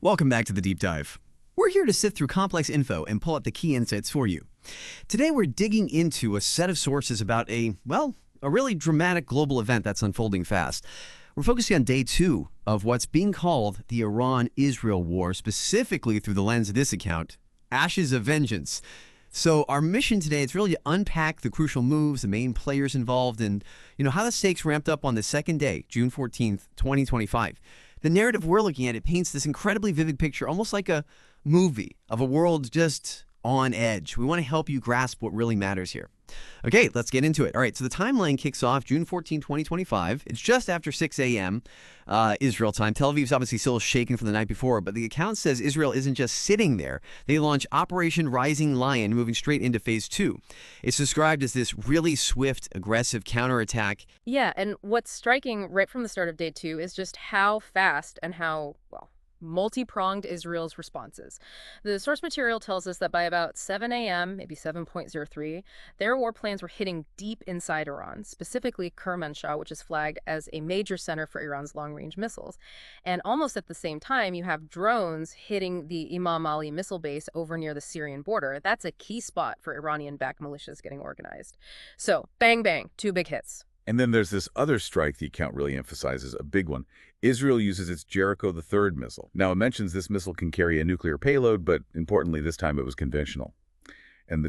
Welcome back to the Deep Dive. We're here to sift through complex info and pull out the key insights for you. Today we're digging into a set of sources about a really dramatic global event that's unfolding fast. We're focusing on day 2 of what's being called the Iran-Israel war, specifically through the lens of this account, Ashes of Vengeance. So our mission today is really to unpack the crucial moves, the main players involved, and how the stakes ramped up on the second day, June 14th, 2025. The narrative we're looking at, it paints this incredibly vivid picture, almost like a movie of a world just on edge. We want to help you grasp what really matters here. Okay, let's get into it. All right, so the timeline kicks off June 14, 2025. It's just after 6 a.m. Israel time. Tel Aviv's obviously still shaken from the night before, but the account says Israel isn't just sitting there. They launch Operation Rising Lion, moving straight into Phase 2. It's described as this really swift, aggressive counterattack. Yeah, and what's striking right from the start of day 2 is just how fast and how, multi-pronged Israel's responses. The source material tells us that by about 7 a.m., maybe 7:03, their war plans were hitting deep inside Iran, specifically Kermanshah, which is flagged as a major center for Iran's long-range missiles. And almost at the same time, you have drones hitting the Imam Ali missile base over near the Syrian border. That's a key spot for Iranian-backed militias getting organized. So, bang, bang, 2 big hits. And then there's this other strike the account really emphasizes, a big one. Israel uses its Jericho III missile. Now, it mentions this missile can carry a nuclear payload, but importantly, this time it was conventional. And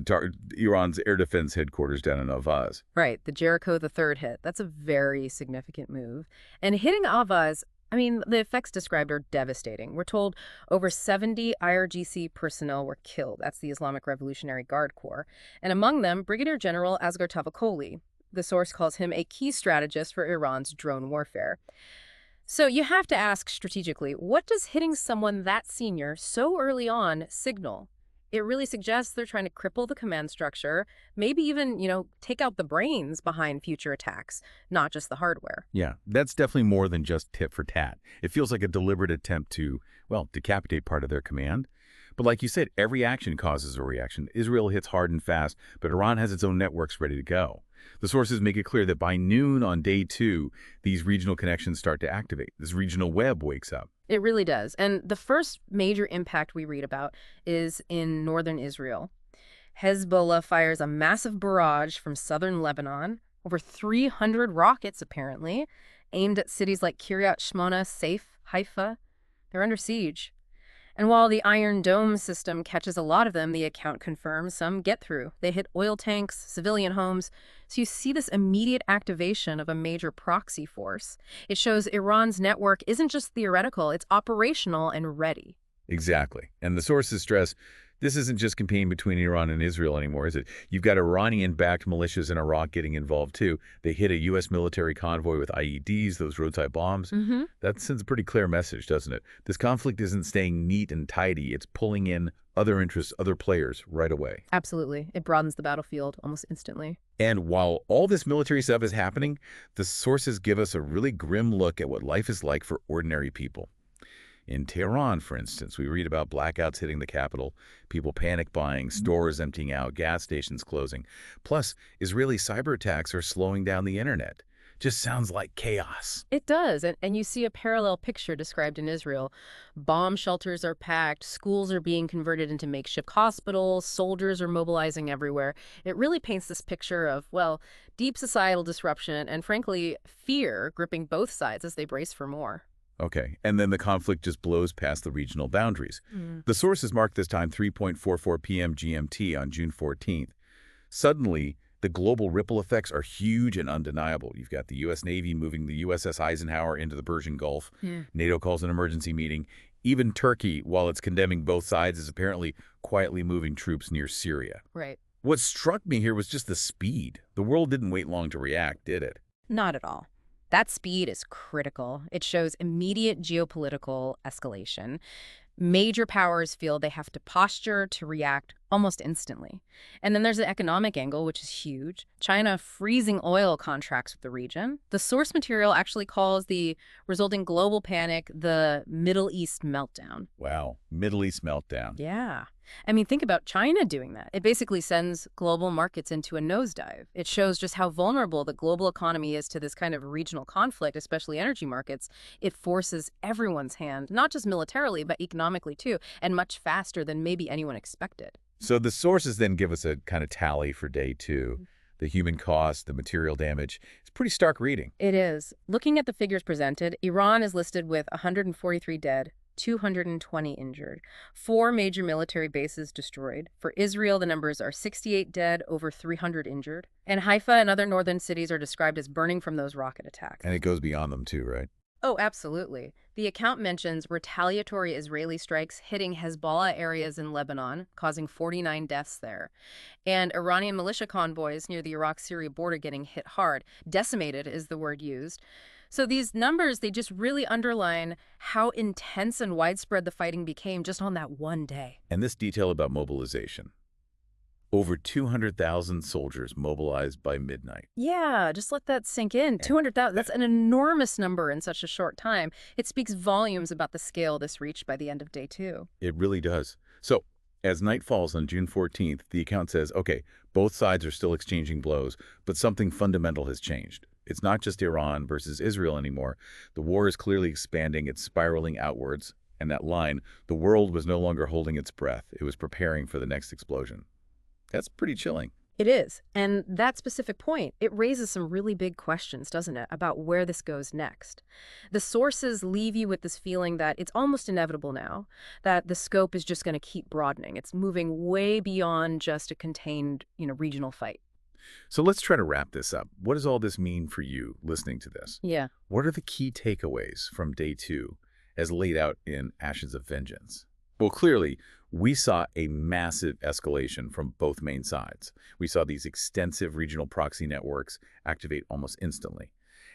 Iran's air defense headquarters down in Avaz. Right, the Jericho III hit. That's a very significant move. And hitting Avaz, the effects described are devastating. We're told over 70 IRGC personnel were killed. That's the Islamic Revolutionary Guard Corps. And among them, Brigadier General Asghar Tavakoli. The source calls him a key strategist for Iran's drone warfare. So you have to ask strategically, what does hitting someone that senior so early on signal? It really suggests they're trying to cripple the command structure, maybe even, take out the brains behind future attacks, not just the hardware. Yeah, that's definitely more than just tit for tat. It feels like a deliberate attempt to, decapitate part of their command. But like you said, every action causes a reaction. Israel hits hard and fast, but Iran has its own networks ready to go. The sources make it clear that by noon on day 2, these regional connections start to activate. This regional web wakes up. It really does. And the first major impact we read about is in northern Israel. Hezbollah fires a massive barrage from southern Lebanon, over 300 rockets apparently, aimed at cities like Kiryat Shmona, Saif, Haifa. They're under siege. And while the Iron Dome system catches a lot of them, the account confirms some get through. They hit oil tanks, civilian homes. So you see this immediate activation of a major proxy force. It shows Iran's network isn't just theoretical, it's operational and ready. Exactly. And the sources stress this isn't just campaign between Iran and Israel anymore, is it? You've got Iranian-backed militias in Iraq getting involved, too. They hit a U.S. military convoy with IEDs, those roadside bombs. That sends a pretty clear message, doesn't it? This conflict isn't staying neat and tidy. It's pulling in other interests, other players right away. Absolutely. It broadens the battlefield almost instantly. And while all this military stuff is happening, the sources give us a really grim look at what life is like for ordinary people. In Tehran, for instance, we read about blackouts hitting the capital, people panic buying, stores emptying out, gas stations closing. Plus, Israeli cyber attacks are slowing down the internet. Just sounds like chaos. It does. And you see a parallel picture described in Israel. Bomb shelters are packed, schools are being converted into makeshift hospitals, soldiers are mobilizing everywhere. It really paints this picture of, deep societal disruption and, frankly, fear gripping both sides as they brace for more. Okay, and then the conflict just blows past the regional boundaries. The sources mark this time 3:44 p.m. GMT on June 14th. Suddenly, the global ripple effects are huge and undeniable. You've got the U.S. Navy moving the USS Eisenhower into the Persian Gulf. NATO calls an emergency meeting. Even Turkey, while it's condemning both sides, is apparently quietly moving troops near Syria. Right. What struck me here was just the speed. The world didn't wait long to react, did it? Not at all. That speed is critical. It shows immediate geopolitical escalation. Major powers feel they have to posture to react almost instantly. And then there's an economic angle, which is huge. China freezing oil contracts with the region. The source material actually calls the resulting global panic the Middle East meltdown. Wow, Middle East meltdown. Yeah. I mean, think about China doing that. It basically sends global markets into a nosedive. It shows just how vulnerable the global economy is to this kind of regional conflict, especially energy markets. It forces everyone's hand, not just militarily, but economically too, and much faster than maybe anyone expected. So the sources then give us a kind of tally for day 2. The human cost, the material damage. It's pretty stark reading. It is. Looking at the figures presented, Iran is listed with 143 dead, 220 injured, 4 major military bases destroyed. For Israel, the numbers are 68 dead, over 300 injured. And Haifa and other northern cities are described as burning from those rocket attacks. And it goes beyond them too, right? Oh, absolutely. The account mentions retaliatory Israeli strikes hitting Hezbollah areas in Lebanon, causing 49 deaths there. And Iranian militia convoys near the Iraq-Syria border getting hit hard. Decimated is the word used. So these numbers, they just really underline how intense and widespread the fighting became just on that one day. And this detail about mobilization. Over 200,000 soldiers mobilized by midnight. Yeah, just let that sink in. 200,000, that's an enormous number in such a short time. It speaks volumes about the scale this reached by the end of day 2. It really does. So, as night falls on June 14th, the account says, okay, both sides are still exchanging blows, but something fundamental has changed. It's not just Iran versus Israel anymore. The war is clearly expanding. It's spiraling outwards. And that line, the world was no longer holding its breath. It was preparing for the next explosion. That's pretty chilling. It is. And that specific point, it raises some really big questions, doesn't it, about where this goes next. The sources leave you with this feeling that it's almost inevitable now, that the scope is just going to keep broadening. It's moving way beyond just a contained, regional fight. So let's try to wrap this up. What does all this mean for you listening to this? Yeah. What are the key takeaways from day 2 as laid out in Ashes of Vengeance? Well, clearly, we saw a massive escalation from both main sides. We saw these extensive regional proxy networks activate almost instantly.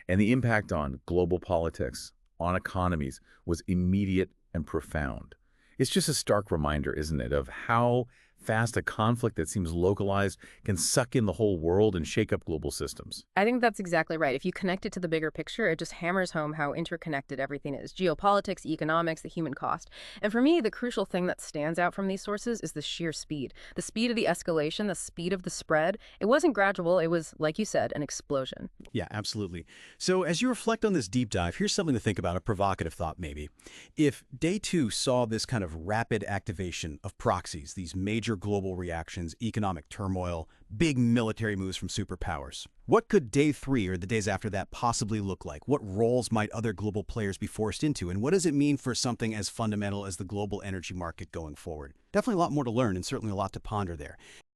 And the impact on global politics, on economies, was immediate and profound. It's just a stark reminder, isn't it, of how fast a conflict that seems localized can suck in the whole world and shake up global systems. I think that's exactly right. If you connect it to the bigger picture, it just hammers home how interconnected everything is. Geopolitics, economics, the human cost. And for me, the crucial thing that stands out from these sources is the sheer speed. The speed of the escalation, the speed of the spread. It wasn't gradual. It was, like you said, an explosion. Yeah, absolutely. So as you reflect on this deep dive, here's something to think about, a provocative thought maybe. If day 2 saw this kind of rapid activation of proxies, these major global reactions, economic turmoil, big military moves from superpowers, what could day 3 or the days after that possibly look like? What roles might other global players be forced into? And what does it mean for something as fundamental as the global energy market going forward? Definitely a lot more to learn and certainly a lot to ponder there.